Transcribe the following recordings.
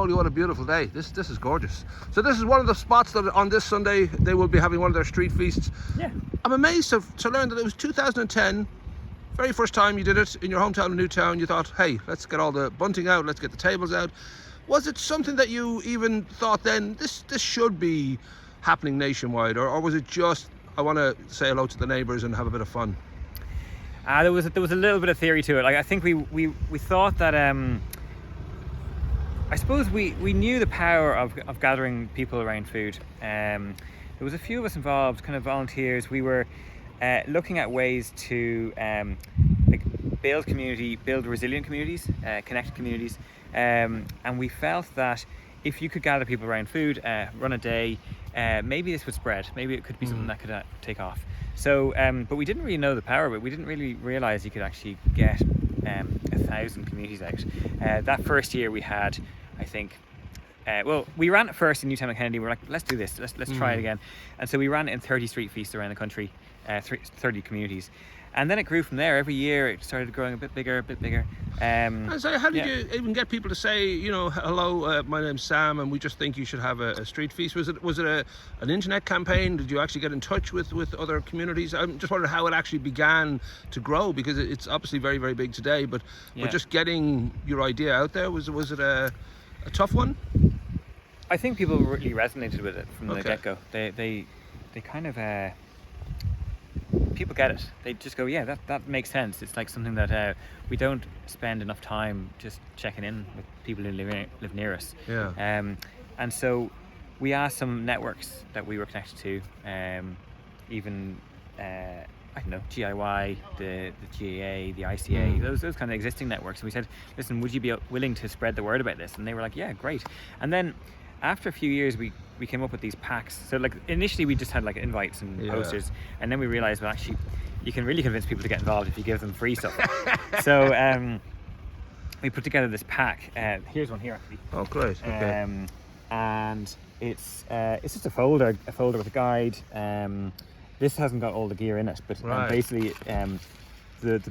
moly, what a beautiful day. This is gorgeous. So this is one of the spots that on this Sunday they will be having one of their street feasts. Yeah. I'm amazed to learn that it was 2010, very first time you did it in your hometown of Newtown. You thought, hey, let's get all the bunting out, let's get the tables out. Was it something that you even thought then, this should be happening nationwide, or was it just, I want to say hello to the neighbours and have a bit of fun? There was a little bit of theory to it. Like, I think we thought that I suppose we knew the power of gathering people around food. There was a few of us involved, kind of volunteers. We were looking at ways to like build resilient communities, connected communities, and we felt that if you could gather people around food, run a day, maybe this would spread. Maybe it could be something that could take off. So, but we didn't really know the power of it. We didn't really realize you could actually get 1,000 communities out. That first year we had, I think, well, we ran it first in Newtown and Kennedy. We're like, let's do this. Let's try it again. And so we ran it in 30 street feasts around the country, 30 communities. And then it grew from there. Every year it started growing a bit bigger. And so how did you even get people to say, you know, hello, my name's Sam, and we just think you should have a street feast? Was it an internet campaign? Did you actually get in touch with other communities? I'm just wondering how it actually began to grow, because it's obviously very, very big today, but just getting your idea out there, was it a tough one? I think people really resonated with it from the get-go. They kind of people get it. They just go, yeah, that makes sense. It's like something that we don't spend enough time just checking in with people who live near us. Yeah. And so we asked some networks that we were connected to, even I don't know, GIY, the GAA, the ICA, those kind of existing networks. And we said, listen, would you be willing to spread the word about this? And they were like, yeah, great. And then after a few years, we came up with these packs. So like initially we just had like invites and posters, and then we realized, well, actually you can really convince people to get involved if you give them free stuff. So we put together this pack. Here's one here actually. Oh, great. Okay. And it's just a folder with a guide. This hasn't got all the gear in it, but basically the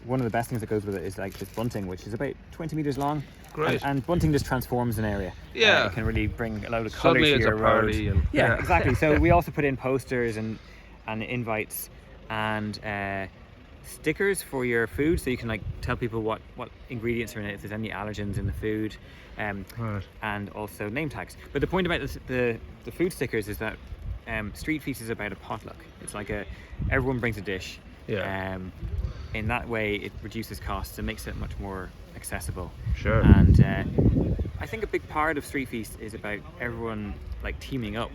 one of the best things that goes with it is like this bunting, which is about 20 meters long. Great. And bunting just transforms an area. Yeah. It can really bring a load of colour to your road. Yeah, exactly. So we also put in posters and invites and stickers for your food, so you can like tell people what ingredients are in it, if there's any allergens in the food, and also name tags. But the point about the food stickers is that street feast is about a potluck. It's like everyone brings a dish. Yeah. In that way, it reduces costs and makes it much more accessible. Sure. And I think a big part of street feast is about everyone like teaming up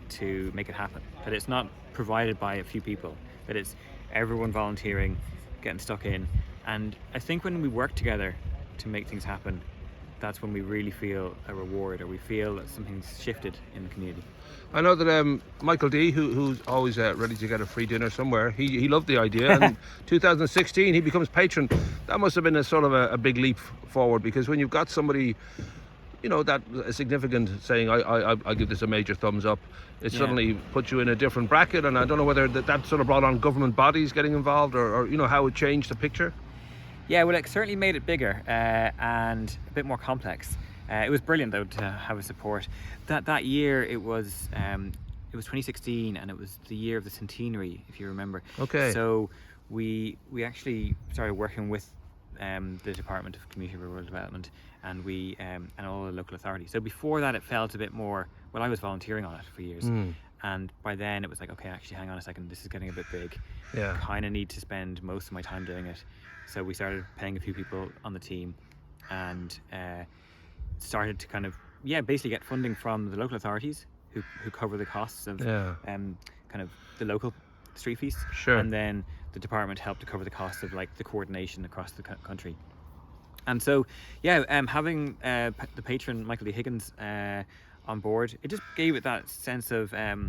to make it happen. That it's not provided by a few people. That it's everyone volunteering, getting stuck in. And I think when we work together to make things happen, that's when we really feel a reward, or we feel that something's shifted in the community. I know that Michael D, who's always ready to get a free dinner somewhere, he loved the idea. And 2016 he becomes patron. That must have been a big leap forward, because when you've got somebody, you know, that significant saying, I give this a major thumbs up, it suddenly puts you in a different bracket. And I don't know whether that sort of brought on government bodies getting involved, or you know, how it changed the picture. Yeah, well, it certainly made it bigger and a bit more complex. It was brilliant though to have a support. That year it was 2016, and it was the year of the centenary, if you remember. Okay. So we actually started working with the Department of Community and Rural Development, and we and all the local authorities. So before that, it felt a bit more. Well, I was volunteering on it for years, and by then it was like, okay, actually, hang on a second, this is getting a bit big. Yeah. Kind of need to spend most of my time doing it. So we started paying a few people on the team, and started to kind of basically get funding from the local authorities who cover the costs of kind of the local street feasts. Sure. And then the department helped to cover the cost of like the coordination across the country. And so having the patron Michael D. Higgins on board, it just gave it that sense of I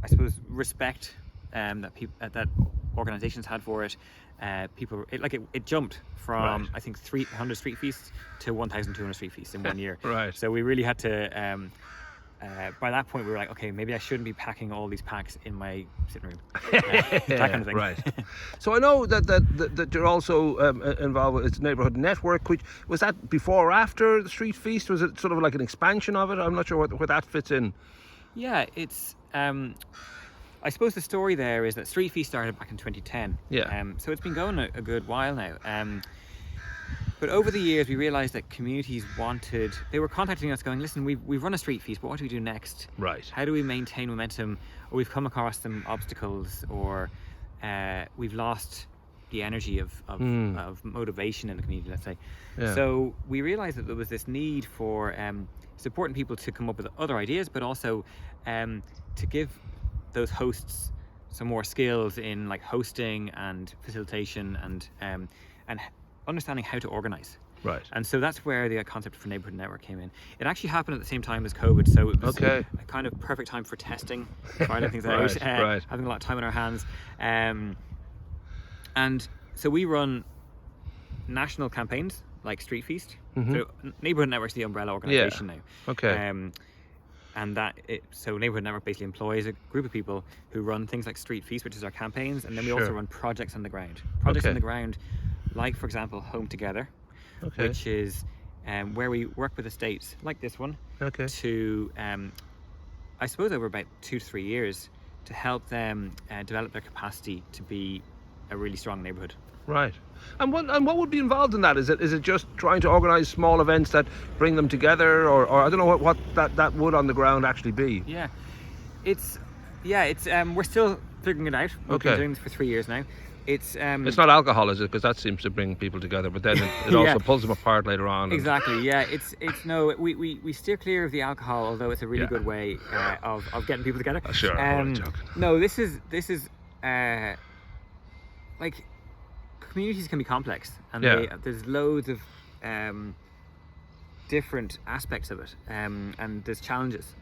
suppose respect that people that organizations had for it. It jumped from I think 300 street feasts to 1,200 street feasts in 1 year. Right. So we really had to by that point we were like, okay, maybe I shouldn't be packing all these packs in my sitting room. That kind of thing. Right. So I know that you're also involved with its neighbourhood network. Which was that before or after the street feast? Was it sort of like an expansion of it? I'm not sure where that fits in. Yeah, it's. I suppose the story there is that Street Feast started back in 2010. Yeah. So it's been going a good while now. But over the years, we realised that communities they were contacting us going, listen, we've run a street feast, but what do we do next? Right. How do we maintain momentum? Or we've come across some obstacles, or we've lost the energy of motivation in the community, let's say. Yeah. So we realised that there was this need for supporting people to come up with other ideas, but also to give those hosts some more skills in like hosting and facilitation and understanding how to organize. Right. And so that's where the concept for Neighbourhood Network came in. It actually happened at the same time as COVID, so it was a kind of perfect time for testing, trying things out, Right. having a lot of time on our hands. And so we run national campaigns like Street Feast. So Neighbourhood Network's the umbrella organisation now. Okay. And so Neighbourhood Network basically employs a group of people who run things like Street Feast, which is our campaigns, and then we also run projects on the ground. Projects on the ground, like for example, Home Together, which is where we work with estates like this one to, I suppose over about 2 to 3 years, to help them develop their capacity to be a really strong neighbourhood. Right. And what would be involved in that? Is it just trying to organise small events that bring them together, or I don't know what that would on the ground actually be? Yeah, it's we're still figuring it out. We've been doing this for 3 years now. It's not alcohol, is it? Because that seems to bring people together, but then it also pulls them apart later on. Exactly. Yeah. It's no. We steer clear of the alcohol, although it's a really good way of getting people together. Sure. I'm joking. No, this is like, communities can be complex, and there's loads of different aspects of it, and there's challenges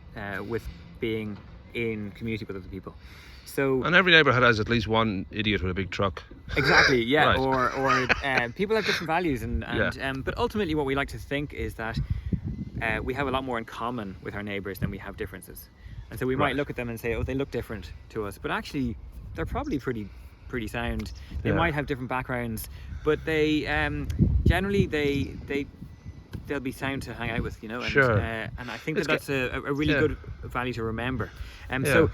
with being in community with other people. So, and every neighbourhood has at least one idiot with a big truck. Exactly, yeah. Right. Or people have different values, but ultimately what we like to think is that we have a lot more in common with our neighbours than we have differences. And so we might look at them and say, oh, they look different to us, but actually they're probably pretty sound. They might have different backgrounds, but they generally they'll be sound to hang out with, you know. And, and I think that's a really good value to remember. So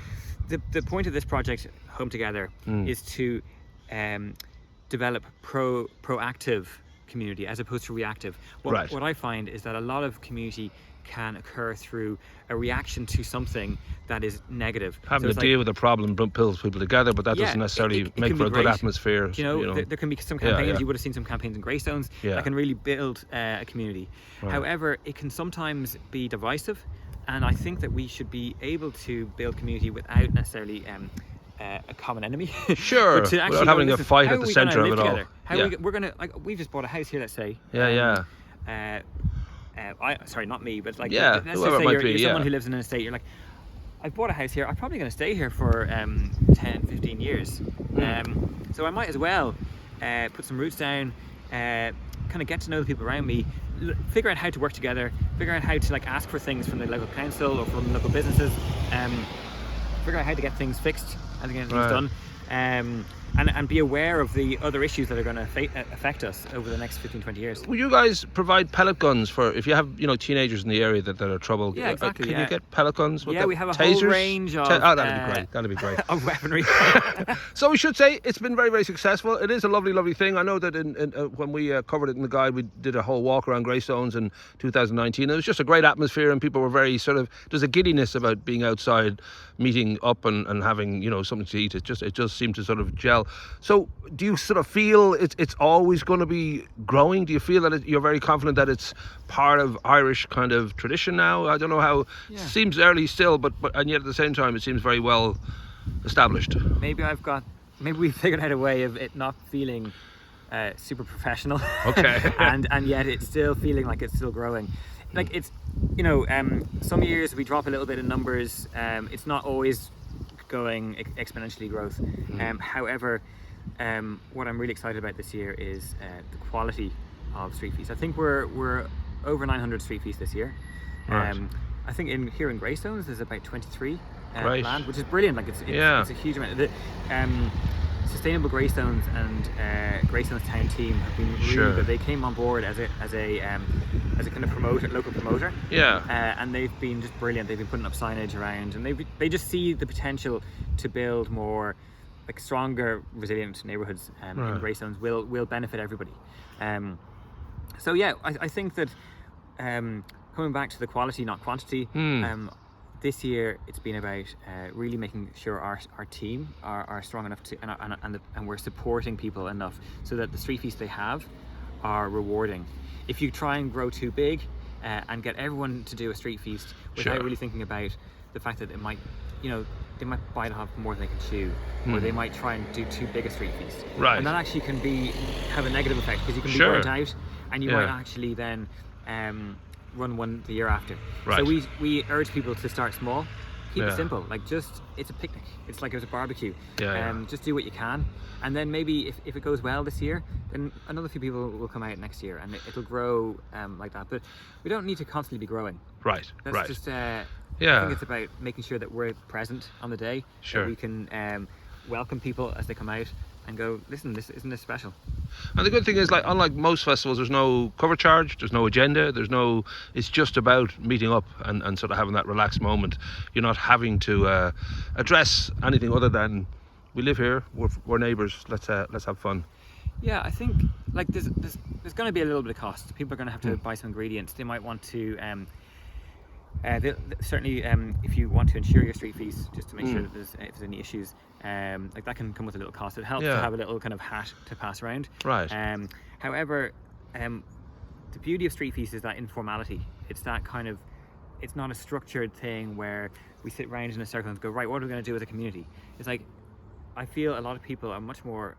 the point of this project, Home Together, is to develop proactive community as opposed to reactive. What I find is that a lot of community can occur through a reaction to something that is negative. Having to deal with a problem pulls people together, but that doesn't necessarily make for a good atmosphere. You know, there can be some campaigns, you would have seen some campaigns in Greystones that can really build a community. However, it can sometimes be divisive, and I think that we should be able to build community without necessarily a common enemy. Sure, but to actually without having a fight at the centre of it all. We're gonna, like, we've just bought a house here, let's say. Sorry, not me, but like, let's just say you're someone who lives in an estate. You're like, I've bought a house here. I'm probably going to stay here for 10, 15 years. So I might as well put some roots down, kind of get to know the people around me, figure out how to work together, figure out how to like ask for things from the local council or from local businesses, figure out how to get things fixed and to get things done. And be aware of the other issues that are going to affect us over the next 15-20 years. Will you guys provide pellet guns for if you have teenagers in the area that are troubled? Yeah, exactly. Can you get pellet guns? Yeah, we have a whole range of that'd be great. Of weaponry. So we should say it's been very, very successful. It is a lovely, lovely thing. I know that when we covered it in the guide, we did a whole walk around Greystones in 2019. It was just a great atmosphere, and people were very there's a giddiness about being outside, meeting up and having something to eat. It just seemed to sort of gel. So do you sort of feel it's always going to be growing? Do you feel that you're very confident that it's part of Irish kind of tradition now? I don't know how. It seems early still, but and yet at the same time it seems very well established. Maybe we've figured out a way of it not feeling super professional. Okay. and yet it's still feeling like it's still growing. Like it's some years we drop a little bit in numbers. It's not always going exponentially growth. However, what I'm really excited about this year is the quality of street feasts. I think we're over 900 street feasts this year. Right. I think here in Greystones there's about 23 Great. planned, which is brilliant. Like it's a huge amount. The Sustainable Greystones and Greystones Town team have been really good. They came on board as a kind of promoter, local promoter. Yeah. And they've been just brilliant. They've been putting up signage around, and they just see the potential to build more like stronger, resilient neighbourhoods in Greystones will benefit everybody. So yeah, I think that coming back to the quality, not quantity. This year it's been about really making sure our team are strong enough to and we're supporting people enough so that the street feasts they have are rewarding. If you try and grow too big and get everyone to do a street feast without really thinking about the fact that it might, they might bite off more than they can chew, or they might try and do too big a street feast, and that actually can have a negative effect because you can be burnt out, and you might actually then run one the year after. So we urge people to start small, keep it simple, like it's a picnic, it's like it's a barbecue. Just do what you can, and then maybe if it goes well this year, then another few people will come out next year, and it'll grow like that. But we don't need to constantly be growing. That's just I think it's about making sure that we're present on the day, that we can welcome people as they come out and go, listen, isn't this special? And the good thing is, like, unlike most festivals, there's no cover charge, there's no agenda, it's just about meeting up and sort of having that relaxed moment. You're not having to address anything other than, we live here, we're neighbours, let's have fun. Yeah, I think like there's going to be a little bit of cost. People are going to have to buy some ingredients. They might want to certainly if you want to insure your street feast, just to make sure that if there's any issues, like that can come with a little cost. It helps to have a little kind of hat to pass around. However, the beauty of street feast is that informality. It's that kind of, it's not a structured thing where we sit around in a circle and go, right, what are we going to do as a community? It's like, I feel a lot of people are much more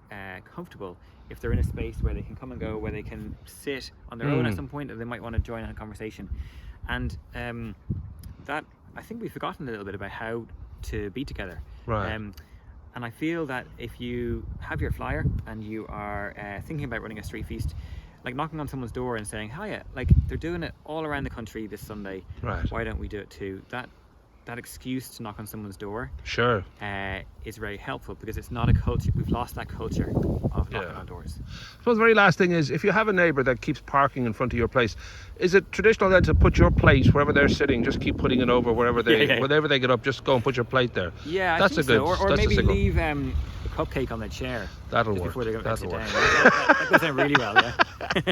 comfortable if they're in a space where they can come and go, where they can sit on their own at some point, and they might want to join in a conversation. And that, I think we've forgotten a little bit about how to be together. And I feel that if you have your flyer and you are thinking about running a street feast, like knocking on someone's door and saying, hiya, like they're doing it all around the country this Sunday, why don't we do it too? That excuse to knock on someone's door is very helpful, because it's not a culture. We've lost that culture of knocking on doors. So the very last thing is, if you have a neighbour that keeps parking in front of your place, is it traditional then to put your plate wherever they're sitting, just keep putting it over wherever they get up, just go and put your plate there? Yeah, that's I think a good. Or maybe leave a cupcake on their chair. That'll work. Before they go That'll sit work. down. That goes down really well. Yeah.